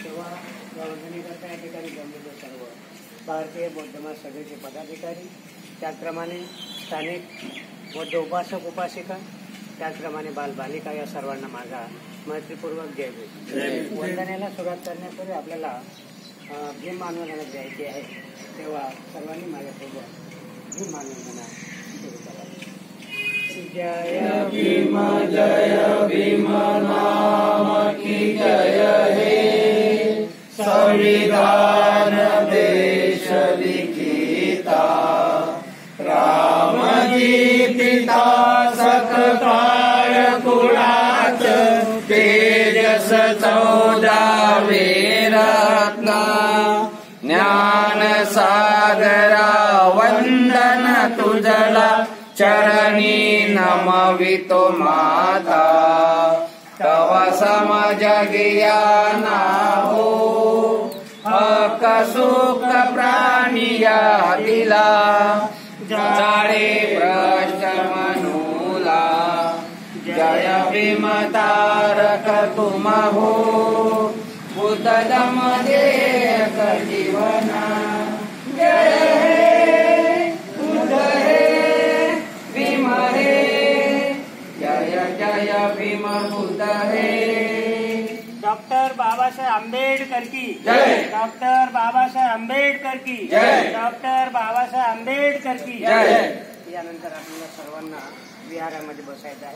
तेव्हा या वर्गणीकरता या ठिकाणी जमलेले सर्व भारतीय बौद्ध महासभेचे पदाधिकारी, त्याचप्रमाणे स्थानिक बौद्ध उपासक उपासिका, त्याचप्रमाणे बालबालिका या सर्वांना माझा मैत्रीपूर्वक जय भेट. वंदनेला सुरुवात करण्यापूर्वी आपल्याला भीम मानवंदना द्यायची आहे, तेव्हा सर्वांनी माझ्यासोबत भीम मानवंदना सुरू करा. जय भीम नाम की जय हे, संविधान देश लिखिता, रामजी पिता सत्काळ कुळात, तेजस 14वे रत्न, ज्ञान सागरा वंदन तुझला, चरणी नमवितो माता, तव समज ज्ञाना हो, हक्क सुख प्राणिया दिला, जाळे भ्रष्ट मनुला, जय भीम तारक तुम हो, बुद्ध धम्म देयक जीवना, जय हे बुद्ध हे भीम हे, जय जय भीम बुद्ध हे. डॉक्टर बाबासाहेब आंबेडकर की जय. डॉक्टर बाबासाहेब आंबेडकर की जय. डॉक्टर बाबासाहेब आंबेडकर की जय. यानंतर आपल्याला सर्वांना विहारामध्ये बसायचं आहे.